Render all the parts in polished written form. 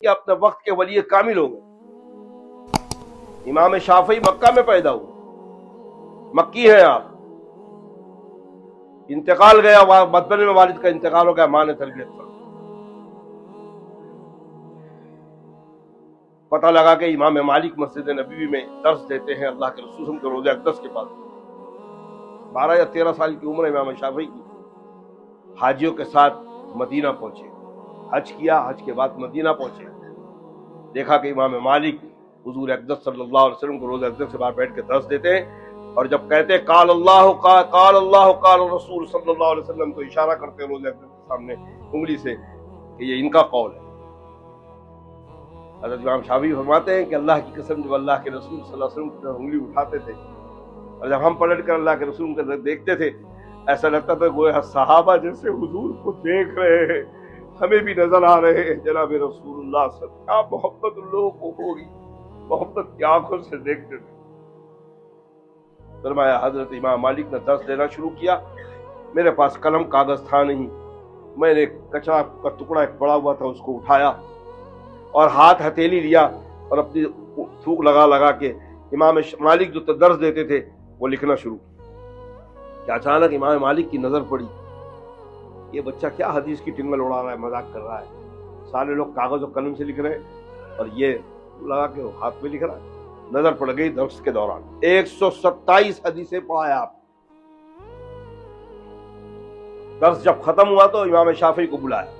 کہ اپنے وقت کے ولی کامل ہو گئے۔ امام شافعی مکہ میں پیدا ہوئے، مکی ہیں آپ، انتقال گیا، مدبر میں والد کا انتقال ہو گیا، ماں نے تربیت کر، پتہ لگا کہ امام مالک مسجد نبوی میں درس دیتے ہیں اللہ کے رسول کے روزہ اقدس کے پاس۔ 12 یا 13 سال کی عمر امام شافعی کی، حاجیوں کے ساتھ مدینہ پہنچے، حج کیا، حج کے بعد مدینہ پہنچے، دیکھا کہ امام مالک حضور اقدس صلی اللہ علیہ وسلم کو روزہ اقدس کے بعد بیٹھ کے درس دیتے ہیں، اور جب کہتے ہیں قال اللہ قال رسول صلی اللہ علیہ وسلم تو اشارہ کرتے ہیں روزہ اقدس کے سامنے انگلی سے کہ یہ ان کا قول ہے۔ حضرت امام شافعی فرماتے ہیں کہ اللہ کی قسم جب اللہ کے رسول صلی اللہ علیہ وسلم کی طرف انگلی اٹھاتے تھے اور جب ہم پلٹ کر اللہ کے رسول کو دیکھتے تھے، ایسا لگتا تھا گویا صحابہ جیسے حضور کو دیکھ رہے ہیں، ہمیں بھی نظر آ رہے ہیں جناب رسول اللہ صلی اللہ علیہ وسلم۔ کیا محبت ان لوگوں کو ہوگی، محبت کی آنکھوں سے دیکھتے تھے۔ فرمایا حضرت امام مالک نے درس دینا شروع کیا، میرے پاس قلم کاغذ تھا نہیں، میں نے کچرا کا ٹکڑا ایک پڑا ہوا تھا اس کو اٹھایا اور ہاتھ ہتھیلی لیا اور اپنی تھوک لگا کے امام مالک جو درس دیتے تھے وہ لکھنا شروع کیا۔ کہ اچانک امام مالک کی نظر پڑی، یہ بچہ کیا حدیث کی ٹنگل اڑا رہا ہے، مذاق کر رہا ہے، سارے لوگ کاغذ و قلم سے لکھ رہے ہیں اور یہ لگا کے ہاتھ میں لکھ رہا ہے۔ نظر پڑ گئی درس کے دوران 127 حدیثیں پڑھایا آپ۔ درس جب ختم ہوا تو امام شافعی کو بلایا،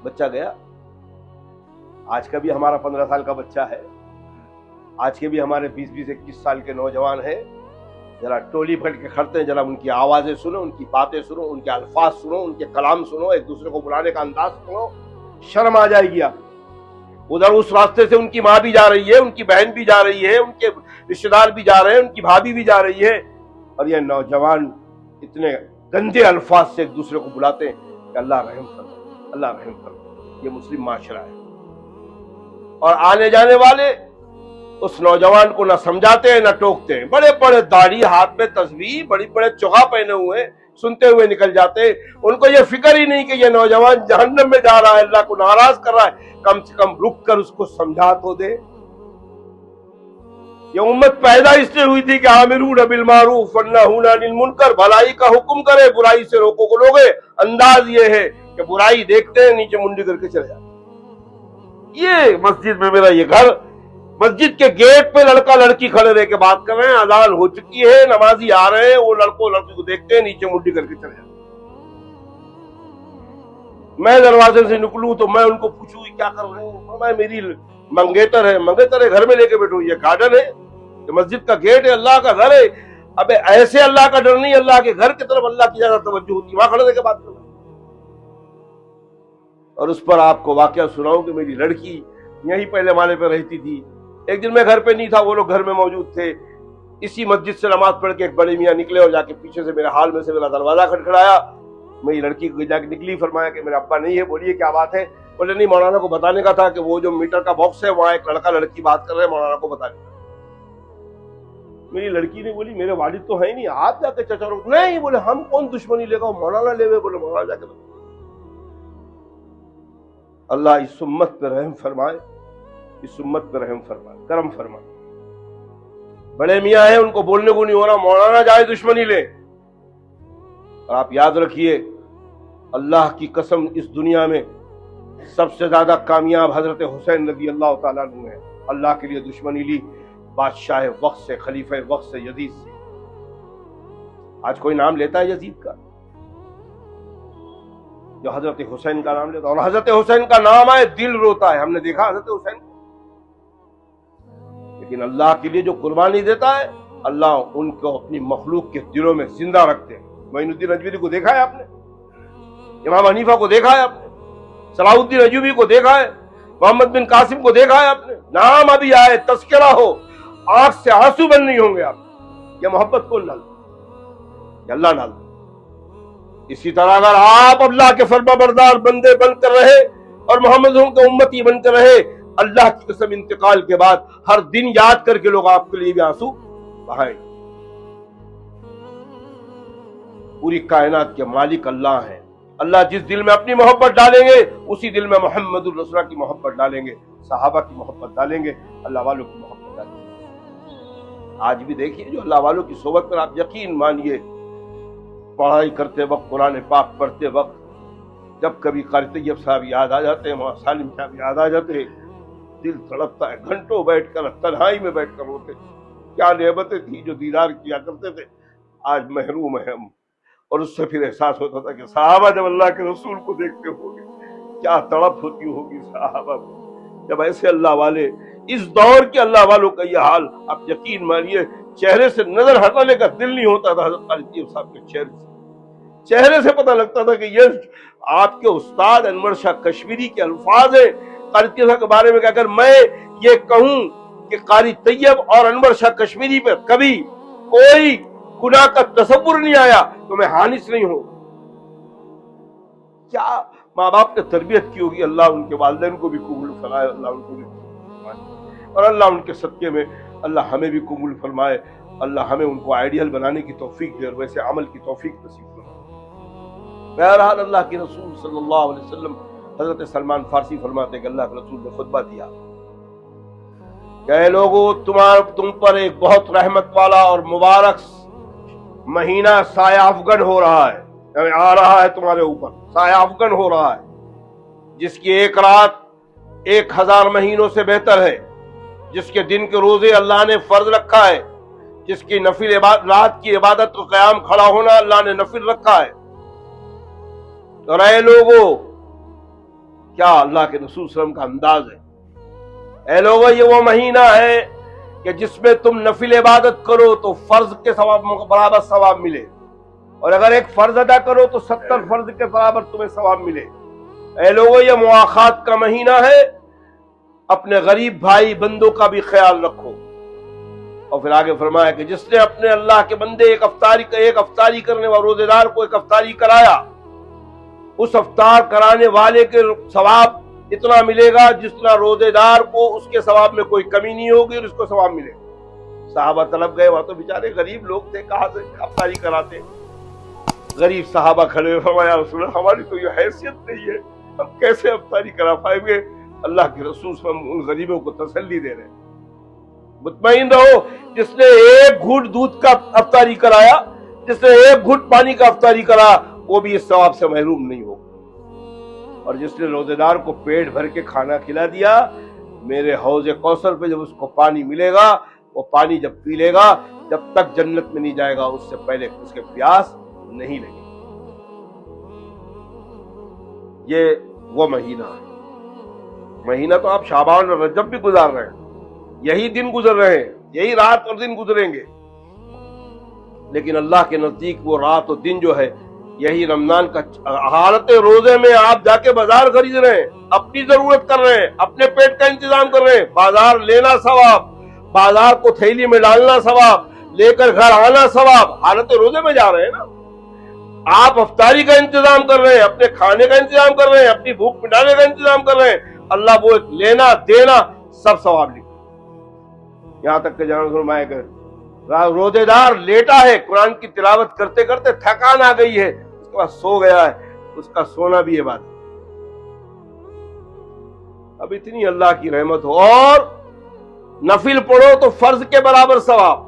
بچہ گیا۔ آج کا بھی ہمارا 15 سال کا بچہ ہے، آج کے بھی ہمارے 20-21 سال کے نوجوان ہیں، ذرا ٹولی پھٹ کے کھڑتے ہیں، ذرا ان کی آوازیں سنو، ان کی باتیں سنو، ان کے الفاظ سنو، ان کے کلام سنو، ایک دوسرے کو بلانے کا انداز سنو، شرم آ جائے گی آپ۔ ادھر اس راستے سے ان کی ماں بھی جا رہی ہے، ان کی بہن بھی جا رہی ہے، ان کے رشتے دار بھی جا رہے ہیں، ان کی بھابھی بھی جا رہی ہے، اور یہ نوجوان اتنے گندے الفاظ سے ایک دوسرے کو بلاتے ہیں کہ اللہ رحم فرمائے، اللہ رحم فرمائے۔ یہ مسلم معاشرہ ہے، اور آنے جانے والے اس نوجوان کو نہ سمجھاتے ہیں نہ ٹوکتے ہیں، بڑے بڑے داڑھی، ہاتھ میں تسبیح، بڑے بڑے چوغا پہنے ہوئے، سنتے ہوئے نکل جاتے ہیں۔ ان کو یہ فکر ہی نہیں کہ یہ نوجوان جہنم میں جا رہا ہے، اللہ کو ناراض کر رہا ہے، کم سے کم رک کر اس کو سمجھا تو دے۔ یہ امت پیدا اس لیے ہوئی تھی کہ آمرون بالمعروف ونہون عن المنکر، بھلائی کا حکم کرے، برائی سے روکو کو لوگے۔ انداز یہ ہے کہ برائی دیکھتے ہیں نیچے منڈی کر کے چلے جاتے۔ یہ مسجد میں میرا یہ گھر، مسجد کے گیٹ پہ لڑکا لڑکی کھڑے رہ کے بات کر رہے ہیں، اذان ہو چکی ہے، نمازی آ رہے ہیں، وہ لڑکوں لڑکی کو دیکھتے ہیں نیچے منڈی کر کے چلے جاتے۔ میں دروازے سے نکلوں تو میں ان کو پوچھوں کیا کر رہے ہیں، فرمایا میری منگیتر ہے، منگیتر ہے گھر میں لے کے بیٹھو، یہ گارڈن ہے، یہ مسجد کا گیٹ ہے، اللہ کا گھر ہے۔ ابے ایسے اللہ کا ڈر نہیں، اللہ کے گھر کی طرف اللہ کی زیادہ توجہ ہوتی ہے، وہاں کھڑے رہ کے بات کرو۔ اور اس پر آپ کو واقعہ سناؤں کہ میری لڑکی یہیں پہلے مالے پہ رہتی تھی، ایک دن میں گھر پہ نہیں تھا، وہ لوگ گھر میں موجود تھے، اسی مسجد سے نماز پڑھ کے ایک بڑے میاں نکلے اور جا کے پیچھے سے میرے حال میں سے میرا دروازہ کھٹکھڑایا۔ میری لڑکی کو جا کے نکلی، فرمایا کہ میرے ابا نہیں ہے، بولیے کیا بات ہے؟ بولے نہیں، مولانا کو بتانے کا تھا کہ وہ جو میٹر کا باکس ہے وہاں ایک لڑکا لڑکی بات کر رہے ہیں، مولانا کو بتانے کا۔ میری لڑکی نے بولی میرے والد تو ہے نہیں، آپ جا کے چچا روک، نہیں بولے ہم کون دشمنی لے گا، مولانا لے گئے، بولے مولانا جا کے بتا۔ اللہ اس امت پہ رحم فرمائے، اس امت پہ رحم فرمائے، کرم فرمائے۔ بڑے میاں ہیں، ان کو بولنے کو نہیں ہو رہا، مولانا جائے دشمنی لے۔ اور آپ یاد رکھیے، اللہ کی قسم اس دنیا میں سب سے زیادہ کامیاب حضرت حسین رضی اللہ تعالیٰ عنہ ہیں۔ اللہ کے لیے دشمنی لی بادشاہ وقت سے، خلیفہ وقت سے، یزید سے۔ آج کوئی نام لیتا ہے یزید کا؟ جو حضرت حسین کا نام لیتا ہے، اور حضرت حسین کا نام آئے دل روتا ہے۔ ہم نے دیکھا حضرت حسین، لیکن اللہ کے لیے جو قربانی دیتا ہے، اللہ ان کو اپنی مخلوق کے دلوں میں زندہ رکھتے ہیں۔ معین الدین اجمیری کو دیکھا ہے آپ نے، امام حنیفہ کو دیکھا ہے آپ نے، صلاح الدین ایوبی کو دیکھا ہے، محمد بن قاسم کو دیکھا ہے آپ نے۔ نام ابھی آئے، تذکرہ ہو، آنکھ سے آنسو بند نہیں ہوں گے آپ۔ یہ محبت کون ڈالتا؟ یہ اللہ ڈالتا۔ اسی طرح اگر آپ اللہ کے فرما بردار بندے بن کر رہے اور محمد کے امتی بن کر رہے، اللہ کی قسم انتقال کے بعد ہر دن یاد کر کے لوگ آپ کے لیے بھی آنسو بہائیں۔ پوری کائنات کے مالک اللہ ہیں، اللہ جس دل میں اپنی محبت ڈالیں گے اسی دل میں محمد الرسول کی محبت ڈالیں گے، صحابہ کی محبت ڈالیں گے، اللہ والوں کی محبت ڈالیں گے۔ آج بھی دیکھیے جو اللہ والوں کی صحبت پر آپ یقین مانیے، پڑھائی کرتے وقت، قرآن پاک پڑھتے وقت جب کبھی قاری طیب صاحب یاد آ جاتے ہیں، مولانا سالم صاحب یاد آ جاتے ہیں، دل تڑپتا ہے، گھنٹوں بیٹھ کر تنہائی میں بیٹھ کر روتے۔ کیا نعمتیں تھیں جو دیدار کیا کرتے تھے، آج محروم ہیں ہم۔ اور اس سے پھر احساس ہوتا تھا کہ صحابہ جب اللہ کے رسول کو دیکھتے ہوں گے کیا تڑپ ہوتی ہوگی صحابہ کو، جب ایسے اللہ والے، اس دور کے اللہ والوں کا یہ حال، آپ یقین مانیے چہرے سے نظر ہٹانے کا دل نہیں ہوتا تھا حضرت قاری طیب صاحب کے چہرے سے پتہ لگتا تھا کہ یہ آپ کے استاد انور شاہ کشمیری کے الفاظ ہیں قاری طیب صاحب کے بارے میں کہ اگر میں یہ کہوں کہ قاری طیب اور انور شاہ کشمیری پہ کبھی کوئی گناہ کا تصور نہیں آیا تو میں حانث نہیں ہوں۔ کیا ماں باپ نے تربیت کی ہوگی، اللہ ان کے والدین کو بھی قبول فرمائے، اللہ ان کو بھی فرمائے، اور اللہ ان کے صدقے میں اللہ ہمیں بھی قبول فرمائے، اللہ ہمیں ان کو آئیڈیل بنانے کی توفیق دے اور ویسے عمل کی توفیق نصیب فرمائے۔ بہرحال اللہ کے رسول صلی اللہ علیہ وسلم، حضرت سلمان فارسی فرماتے ہیں کہ اللہ کے رسول نے خطبہ دیا کہ اے لوگو تم پر ایک بہت رحمت والا اور مبارک مہینہ سایہ افغن ہو رہا ہے، یعنی آ رہا ہے تمہارے اوپر، سایہ افغن ہو رہا ہے، جس کی ایک رات 1000 مہینوں سے بہتر ہے، جس کے دن کے روزے اللہ نے فرض رکھا ہے، جس کی نفل رات کی عبادت کو قیام کھڑا ہونا اللہ نے نفل رکھا ہے۔ اور اے لوگو، کیا اللہ کے رسول صلی اللہ علیہ وسلم کا انداز ہے، اے لوگو یہ وہ مہینہ ہے کہ جس میں تم نفل عبادت کرو تو فرض کے ثواب برابر ثواب ملے، اور اگر ایک فرض ادا کرو تو 70 فرض کے برابر تمہیں ثواب ملے۔ اے لوگو یہ مواخات کا مہینہ ہے، اپنے غریب بھائی بندوں کا بھی خیال رکھو۔ اور پھر آگے فرمایا کہ جس نے اپنے اللہ کے بندے ایک افطاری کرنے والے روزے دار کو ایک افطاری کرایا، اس افطار کرانے والے کے ثواب اتنا ملے گا جتنا روزے دار کو اس کے ثواب میں کوئی کمی نہیں ہوگی اور اس کو ثواب ملے گا۔ صحابہ طلب گئے، وہاں تو بیچارے غریب لوگ تھے، کہاں سے افطاری کراتے؟ غریب صحابہ کھڑے ہوئے، فرمایا رسول اللہ ہماری تو یہ حیثیت نہیں ہے، ہم کیسے افطاری کرا پائیں گے؟ اللہ کے رسول صلی اللہ علیہ وسلم ان غریبوں کو تسلی دے رہے ہیں، مطمئن رہو، جس نے ایک گھونٹ دودھ کا افطاری کرایا، جس نے ایک گھونٹ پانی کا افطاری کرا، وہ بھی اس ثواب سے محروم نہیں ہوگا۔ اور جس نے روزے دار کو پیٹ بھر کے کھانا کھلا دیا، میرے حوض کوثر پہ جب اس کو پانی ملے گا، وہ پانی جب پی لے گا، جب تک جنت میں نہیں جائے گا اس سے پہلے اس کے پیاس نہیں لگے۔ یہ وہ مہینہ ہے، مہینہ تو آپ شعبان اور رجب بھی گزار رہے ہیں، یہی دن گزر رہے ہیں، یہی رات اور دن گزریں گے، لیکن اللہ کے نزدیک وہ رات اور دن جو ہے یہی رمضان کا حالت روزے میں آپ جا کے بازار خرید رہے ہیں، اپنی ضرورت کر رہے ہیں، اپنے پیٹ کا انتظام کر رہے ہیں، بازار لینا ثواب، بازار کو تھیلی میں ڈالنا ثواب، لے کر گھر آنا ثواب، حالت روزے میں جا رہے ہیں نا۔ آپ افطاری کا انتظام کر رہے ہیں، اپنے کھانے کا انتظام کر رہے ہیں، اپنی بھوک مٹانے کا انتظام کر رہے ہیں، اللہ وہ لینا دینا سب ثواب لکھے۔ یہاں تک کہ جناب فرمایا کہ روزے دار لیٹا ہے، قرآن کی تلاوت کرتے کرتے تھکان آ گئی ہے، اس کے بعد سو گیا ہے، اس کا سونا بھی عبادت۔ اب اتنی اللہ کی رحمت ہو، اور نفل پڑھو تو فرض کے برابر ثواب،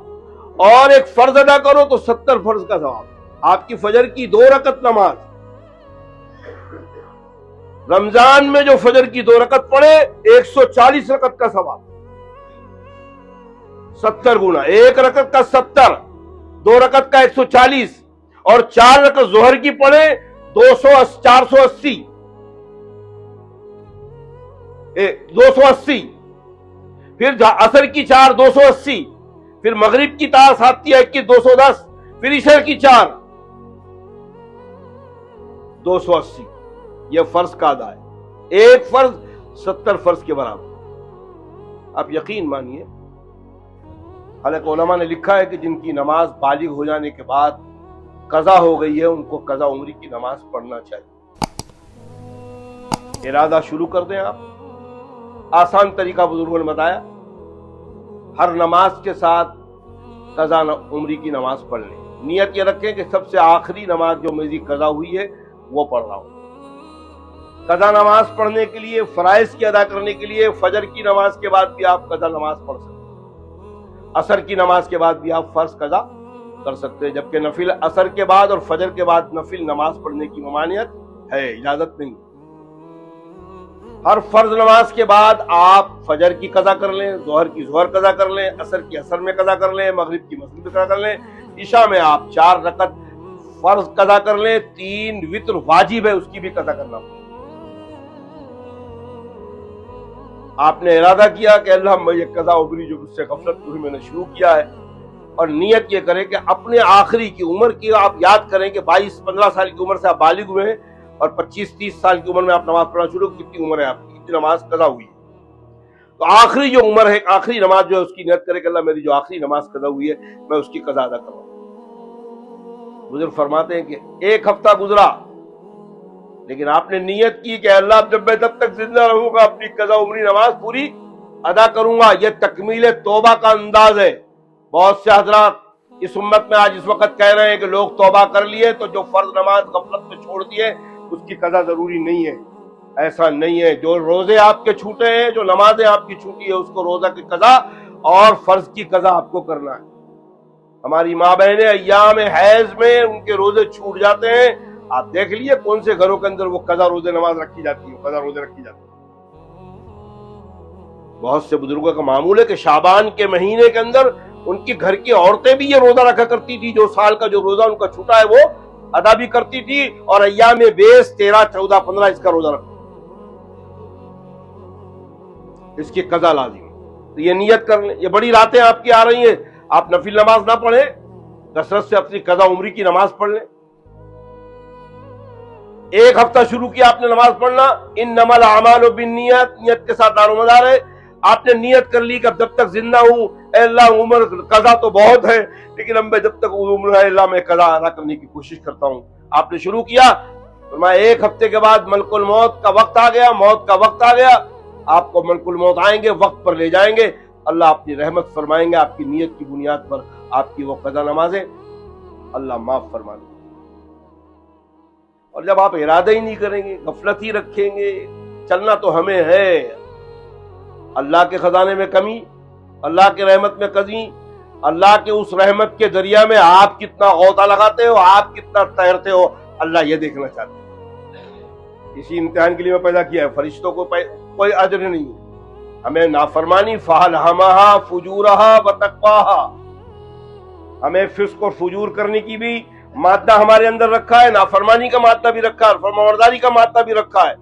اور ایک فرض ادا کرو تو 70 فرض کا ثواب۔ آپ کی فجر کی 2 رکعت نماز، رمضان میں جو فجر کی 2 رکعت پڑھے 140 رکعت کا ثواب، 70 گنا، 1 رکعت کا 70، 2 رکعت کا 140، اور 4 رکعت ظہر کی پڑھے 480، 280، پھر عصر کی 4 280، پھر مغرب کی 7 21 210، پھر عشاء کی 4 280۔ یہ فرض کا ادا ہے، ایک فرض 70 فرض کے برابر۔ آپ یقین مانیے، حالانکہ علماء نے لکھا ہے کہ جن کی نماز بالغ ہو جانے کے بعد قضا ہو گئی ہے، ان کو قضا عمری کی نماز پڑھنا چاہیے۔ ارادہ شروع کر دیں آپ، آسان طریقہ بزرگوں نے بتایا، ہر نماز کے ساتھ قضا عمری کی نماز پڑھ لیں۔ نیت یہ رکھیں کہ سب سے آخری نماز جو میری قضا ہوئی ہے وہ پڑھ رہا ہوں. قضا نماز پڑھنے کے لیے، فرائض کی ادا کرنے کے لیے فجر کی نماز کے بعد بھی آپ قضا نماز پڑھ سکتے ہیں، عصر کی نماز کے بعد بھی آپ فرض قضا کر سکتے ہیں، جبکہ نفل عصر کے بعد اور فجر کے بعد نفل نماز پڑھنے کی ممانعت ہے، اجازت نہیں. ہر فرض نماز کے بعد آپ فجر کی قضا کر لیں، ظہر کی ظہر قضا کر لیں، عصر کی عصر میں قضا کر لیں، مغرب کی مغرب میں قضا کر لیں، عشاء میں آپ 4 رکعت فرض قضا کر لیں، 3 وتر واجب ہے اس کی بھی قضا کرنا پڑے. آپ نے ارادہ کیا کہ اللہ میں یہ قضا عمری جو مجھ سے غفلت ہوئی میں نے شروع کیا ہے، اور نیت یہ کریں کہ اپنے آخری کی عمر کی آپ یاد کریں کہ 22-15 سال کی عمر سے آپ بالغ ہوئے ہیں اور 25-30 سال کی عمر میں آپ نماز پڑھنا شروع. کتنی عمر ہے آپ کی؟ کتنی نماز قضا ہوئی ہے؟ تو آخری جو عمر ہے، آخری نماز جو ہے اس کی نیت کرے کہ اللہ میری جو آخری نماز قضا ہوئی ہے میں اس کی قضا ادا کر رہا ہوں. بزرگ فرماتے ہیں کہ 1 ہفتہ گزرا لیکن آپ نے نیت کی کہ اللہ جب میں تب تک زندہ رہوں گا اپنی قضا عمری نماز پوری ادا کروں گا. یہ تکمیل توبہ کا انداز ہے. بہت سے حضرات اس امت میں آج اس وقت کہہ رہے ہیں کہ لوگ توبہ کر لیے تو جو فرض نماز غفلت میں چھوڑ دیے اس کی قضا ضروری نہیں ہے. ایسا نہیں ہے. جو روزے آپ کے چھوٹے ہیں، جو نمازیں آپ کی چھوٹی ہے، اس کو روزہ کی قضا اور فرض کی قضا آپ کو کرنا ہے. ہماری ماں بہنیں ایام حیض میں ان کے روزے چھوٹ جاتے ہیں. آپ دیکھ لیے کون سے گھروں کے اندر وہ قضا روزے نماز رکھی جاتی ہے، قضا روزے رکھی جاتی ہے. بہت سے بزرگوں کا معمول ہے کہ شعبان کے مہینے کے اندر ان کی گھر کی عورتیں بھی یہ روزہ رکھا کرتی تھی، جو سال کا جو روزہ ان کا چھوٹا ہے وہ ادا بھی کرتی تھی، اور ایام بیس 13 14 15 اس کا روزہ رکھتی. اس کی قضا لازم. تو یہ نیت کر لیں. یہ بڑی راتیں آپ کی آ رہی ہیں، آپ نفل نماز نہ پڑھیں، کثرت سے اپنی قضا عمری کی نماز پڑھ لیں. 1 ہفتہ شروع کیا آپ نے نماز پڑھنا، انما الاعمال بالنیات، نیت کے ساتھ دار و مدار ہے. آپ نے نیت کر لی کہ اب جب تک زندہ ہوں اے اللہ عمر قضا تو بہت ہے لیکن اب میں جب تک عمر ہے اللہ میں قضا ادا کرنے کی کوشش کرتا ہوں. آپ نے شروع کیا، فرمایا 1 ہفتے کے بعد ملک الموت کا وقت آ گیا، موت کا وقت آ گیا. آپ کو ملک الموت آئیں گے، وقت پر لے جائیں گے. اللہ اپنی رحمت فرمائیں گے آپ کی نیت کی بنیاد پر. آپ کی وہ قضا نمازیں اللہ معاف فرما دیں. اور جب آپ ارادہ ہی نہیں کریں گے، غفلت ہی رکھیں گے، چلنا تو ہمیں ہے. اللہ کے خزانے میں کمی، اللہ کے رحمت میں کمی، اللہ کے اس رحمت کے ذریعہ میں آپ کتنا غوطہ لگاتے ہو، آپ کتنا تیرتے ہو، اللہ یہ دیکھنا چاہتے ہیں. اسی امتحان کے لیے میں پیدا کیا ہے. فرشتوں کو کوئی اجر نہیں ہے. ہمیں نافرمانی فَأَلْهَمَهَا فُجُورَهَا وَتَقْوَاهَا، ہمیں فسق اور فجور کرنے کی بھی مادہ ہمارے اندر رکھا ہے، نافرمانی کا مادہ بھی رکھا ہے، فرمانبرداری کا مادہ بھی رکھا ہے.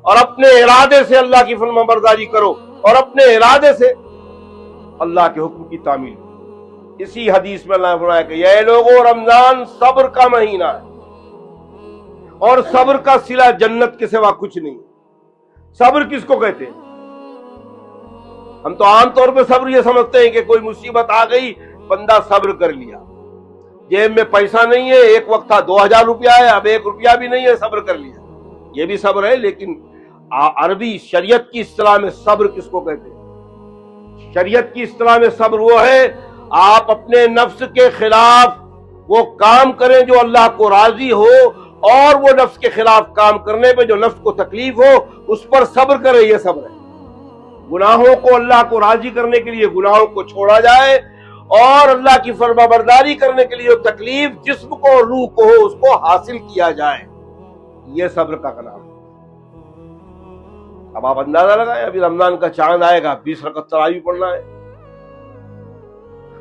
اور اپنے ارادے سے اللہ کی فرمانبرداری کرو اور اپنے ارادے سے اللہ کے حکم کی تعمیل. اسی حدیث میں اللہ نے فرمایا کہ یہ لوگوں رمضان صبر کا مہینہ ہے اور صبر کا صلہ جنت کے سوا کچھ نہیں. صبر کس کو کہتے ہیں؟ ہم تو عام طور پہ صبر یہ سمجھتے ہیں کہ کوئی مصیبت آ گئی بندہ صبر کر لیا، جیب میں پیسہ نہیں ہے، ایک وقت تھا 2000 روپیہ ہے اب 1 روپیہ بھی نہیں ہے صبر کر لیا. یہ بھی صبر ہے، لیکن عربی شریعت کی اصطلاح میں صبر کس کو کہتے ہیں؟ شریعت کی اصطلاح میں صبر وہ ہے آپ اپنے نفس کے خلاف وہ کام کریں جو اللہ کو راضی ہو، اور وہ نفس کے خلاف کام کرنے پہ جو نفس کو تکلیف ہو اس پر صبر کرے. یہ صبر ہے. گناہوں کو اللہ کو راضی کرنے کے لیے گناہوں کو چھوڑا جائے اور اللہ کی فرمانبرداری کرنے کے لیے تکلیف جسم کو اور روح کو ہو اس کو حاصل کیا جائے. یہ صبر کا نام ہے. اب آپ اندازہ لگائیں، ابھی رمضان کا چاند آئے گا، 20 رکعت تراویح پڑھنا ہے.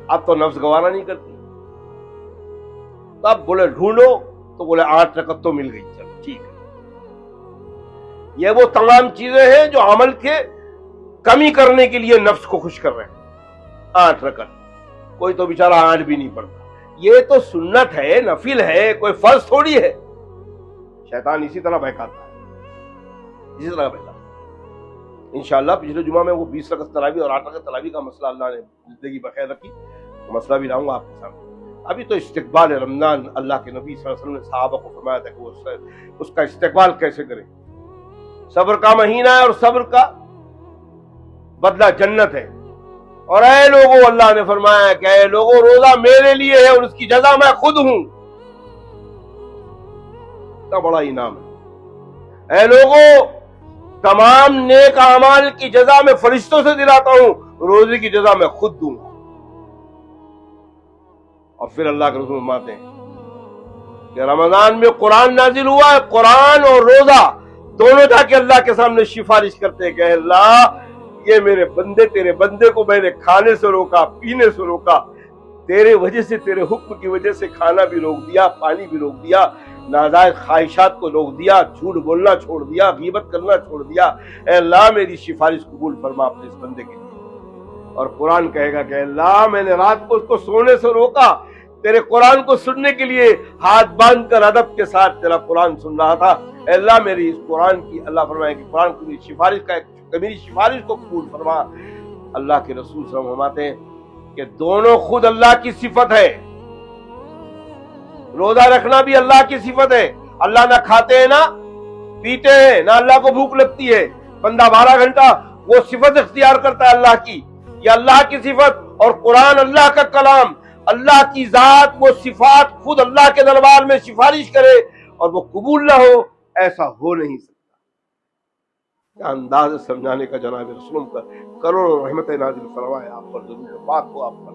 اب تو نفس گوارا نہیں کرتی. تب بولے ڈھونڈو تو بولے 8 رکعت تو مل گئی، چلو ٹھیک ہے. یہ وہ تمام چیزیں ہیں جو عمل کے کمی کرنے کے لیے نفس کو خوش کر رہے ہیں. 8 رکعت، کوئی تو بیچارہ 8 بھی نہیں پڑھتا. یہ تو سنت ہے، نفل ہے، کوئی فرض تھوڑی ہے. شیطان اسی طرح بہکاتا ہے، اسی طرح بہکاتا ہے. انشاءاللہ پچھلے جمعہ میں وہ 20 رکعت تراویح اور 8 رکعت تراویح کا مسئلہ اللہ نے زندگی بخیر رکھی، تو مسئلہ بھی لاؤں گا آپ کے سامنے. ابھی تو استقبال رمضان اللہ کے نبی صلی اللہ علیہ وسلم نے صحابہ کو فرمایا تھا کہ وہ اس کا استقبال کیسے کریں. صبر کا مہینہ ہے اور صبر کا بدلہ جنت ہے. اور اے لوگوں، اللہ نے فرمایا کہ اے لوگوں روزہ میرے لیے ہے اور اس کی جزا میں خود ہوں. اتنا بڑا انعام ہے. اے لوگوں، تمام نیک اعمال کی جزا میں فرشتوں سے دلاتا ہوں، روزے کی جزا میں خود دوں گا۔ اور پھر اللہ کے رسول فرماتے ہیں کہ رمضان میں قرآن نازل ہوا ہے، قرآن اور روزہ دونوں جا کے اللہ کے سامنے سفارش کرتے ہیں کہ اے اللہ، یہ میرے بندے، تیرے بندے کو میں نے کھانے سے روکا، پینے سے روکا، تیرے وجہ سے، تیرے حکم کی وجہ سے کھانا بھی روک دیا، پانی بھی روک دیا، ناجائز خواہشات کو روک دیا، جھوٹ بولنا چھوڑ دیا، غیبت کرنا چھوڑ دیا۔ اے اللہ، میری سفارش قبول فرما اپنے اس بندے کے لیے۔ اور قرآن کہے گا کہ اے اللہ، میں نے رات کو اس کو سونے سے روکا، تیرے قرآن کو سننے کے لیے ہاتھ باندھ کر ادب کے ساتھ تیرا قرآن سن رہا تھا۔ اے اللہ، میری اس قرآن کی، اللہ فرمائے کہ قرآن کی سفارش کا، میری سفارش کو قبول فرما۔ اللہ کے رسول صلی اللہ علیہ وسلم فرماتے ہیں کہ دونوں خود اللہ کی صفت ہے۔ روزہ رکھنا بھی اللہ کی صفت ہے۔ اللہ نہ کھاتے ہیں نہ پیتے ہیں، نہ اللہ کو بھوک لگتی ہے، بندہ 12 گھنٹہ وہ صفت اختیار کرتا ہے اللہ کی، یہ اللہ کی صفت۔ اور قرآن اللہ کا کلام، اللہ کی ذات، وہ صفات خود اللہ کے دربار میں سفارش کرے اور وہ قبول نہ ہو، ایسا ہو نہیں سکتا۔ کیا انداز سمجھانے کا جناب رسول کا، کروڑوں رحمت نازل فرمائے آپ پر، ضرور پاک ہو آپ پر۔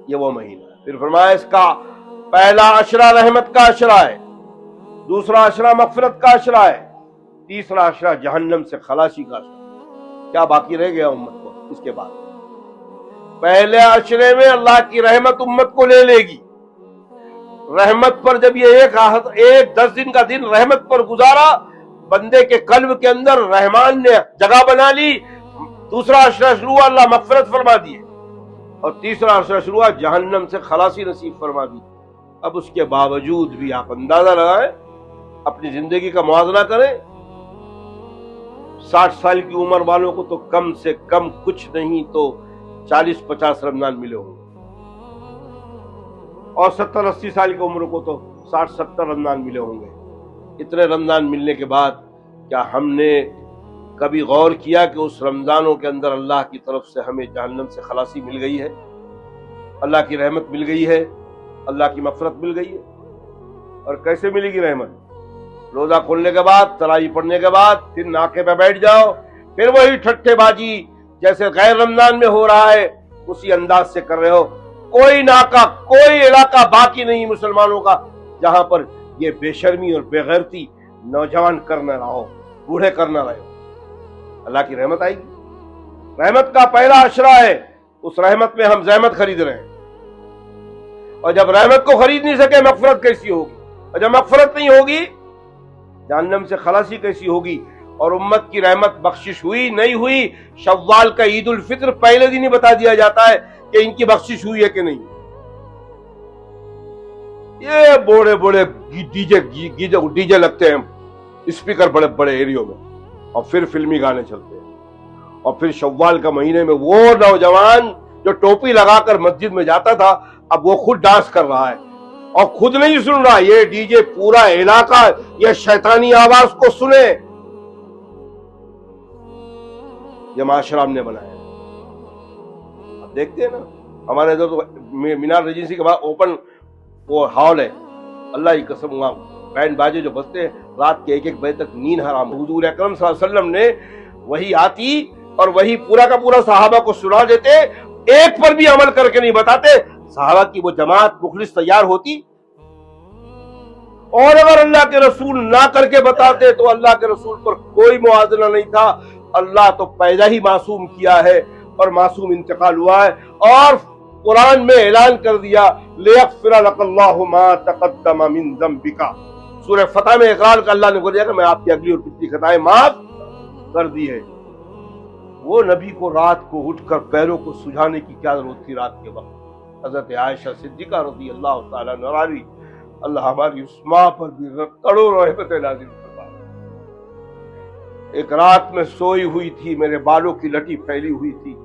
یہ وہ مہینہ ہے۔ پھر فرمایا اس کا پہلا عشرہ رحمت کا عشرہ ہے، دوسرا عشرہ مغفرت کا عشرہ ہے، تیسرا عشرہ جہنم سے خلاصی کا عشرہ۔ کیا باقی رہ گیا امت کو اس کے بعد؟ پہلے عشرے میں اللہ کی رحمت امت کو لے لے گی۔ رحمت پر جب یہ ایک 10 دن کا دن رحمت پر گزارا، بندے کے قلب کے اندر رحمان نے جگہ بنا لی۔ دوسرا عشرہ شروع ہوا، اللہ مغفرت فرما دیے، اور تیسرا عشرہ شروع ہوا، جہنم سے خلاصی نصیب فرما دی۔ اب اس کے باوجود بھی آپ اندازہ لگائیں، اپنی زندگی کا موازنہ کریں، 60 سال کی عمر والوں کو تو کم سے کم کچھ نہیں تو 40-50 رمضان ملے ہوں، اور 70-80 سال کی عمر کو تو 60-70 رمضان ملے ہوں گے۔ اتنے رمضان ملنے کے بعد کیا ہم نے کبھی غور کیا کہ اس رمضانوں کے اندر اللہ کی طرف سے ہمیں جہنم سے خلاصی مل گئی ہے، اللہ کی رحمت مل گئی ہے، اللہ کی مغفرت مل گئی ہے؟ اور کیسے ملے گی رحمت؟ روزہ کھولنے کے بعد، تراویح پڑھنے کے بعد پھر ناکے پہ بیٹھ جاؤ، پھر وہی ٹھٹھے بازی جیسے غیر رمضان میں ہو رہا ہے اسی انداز سے کر رہے ہو۔ کوئی ناکہ، کوئی علاقہ باقی نہیں مسلمانوں کا جہاں پر یہ بے شرمی اور بے غیرتی نوجوان کر نہ رہو، بوڑھے کر نہ رہے ہو۔ اللہ کی رحمت آئے گی۔ رحمت کا پہلا عشرہ ہے، اس رحمت میں ہم زحمت خرید رہے ہیں، اور جب رحمت کو خرید نہیں سکے مغفرت کیسی ہوگی؟ اور جب مغفرت نہیں ہوگی جہنم سے خلاصی کیسی ہوگی؟ اور امت کی رحمت بخشش ہوئی نہیں ہوئی، شوال کا عید الفطر پہلے دن ہی بتا دیا جاتا ہے کہ ان کی بخشش ہوئی ہے کہ نہیں۔ یہ بڑے بڑے ڈی جے لگتے ہیں، اسپیکر بڑے بڑے ایریوں میں، اور پھر فلمی گانے چلتے ہیں، اور پھر شوال کا مہینے میں وہ نوجوان جو ٹوپی لگا کر مسجد میں جاتا تھا اب وہ خود ڈانس کر رہا ہے، اور خود نہیں سن رہا، یہ ڈی جے پورا علاقہ یہ شیطانی آواز کو سنے۔ یہ معاشرہ ہم نے بنایا۔ اب دیکھتے ہیں نا، ہمارے ادھر تو مینار ریجنسی کے بعد اوپن وہ ہال ہے، اللہ کی قسم وہاں بینڈ باجے جو بجتے ہیں رات کے 1-1 بجے تک، نیند حرام۔ حضور اکرم صلی اللہ علیہ وسلم نے وہی آتی اور وہی پورا کا پورا صحابہ کو سنا دیتے، ایک پر بھی عمل کر کے نہیں بتاتے، صحابہ کی وہ جماعت مخلص تیار ہوتی۔ اور اگر اللہ کے رسول نہ کر کے بتاتے تو اللہ کے رسول پر کوئی موازنہ نہیں تھا۔ اللہ تو پیدا ہی معصوم کیا ہے اور معصوم انتقال ہوا ہے، اور قرآن میں اعلان کر دیا لِيَغْفِرَ لَكَ اللَّهُ مَا تَقَدَّمَ مِن ذَنبِكَ۔ سورہ فتح میں اقرار کا اللہ نے کر دیا کہ میں آپ کی اگلی اور پچھلی خطائیں معاف کر دی ہے۔ وہ نبی کو رات کو اٹھ کر پیروں کو سجھانے کی کیا ضرورت تھی رات کے وقت؟ حضرت عائشہ صدیقہ رضی اللہ تعالیٰ عنہا، اللہ ہماری اس ماں پر بھی کروڑوں رحمت نازل فرمائے۔ ایک رات میں سوئی ہوئی تھی، میرے بالوں کی لٹی پھیلی ہوئی تھی،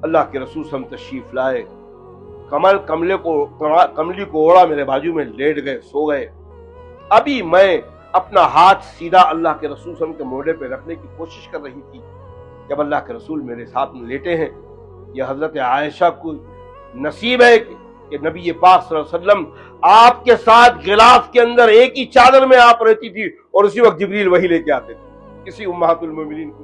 اللہ کے رسول صلی اللہ علیہ وسلم تشریف لائے، کملی کو اوڑا، میرے بازو میں لیٹ گئے، سو گئے۔ ابھی میں اپنا ہاتھ سیدھا اللہ کے رسول صلی اللہ علیہ وسلم کے موڈے پہ رکھنے کی کوشش کر رہی تھی، جب اللہ کے رسول میرے ساتھ میں لیٹے ہیں۔ یہ حضرت عائشہ کو نصیب ہے کہ کہ نبی پاک صلی اللہ علیہ وسلم آپ کے ساتھ غلاف کے اندر ایک ہی چادر میں آپ رہتی تھی اور اسی وقت جبریل وحی لے کے آتے تھے، کسی امہات المومنین کو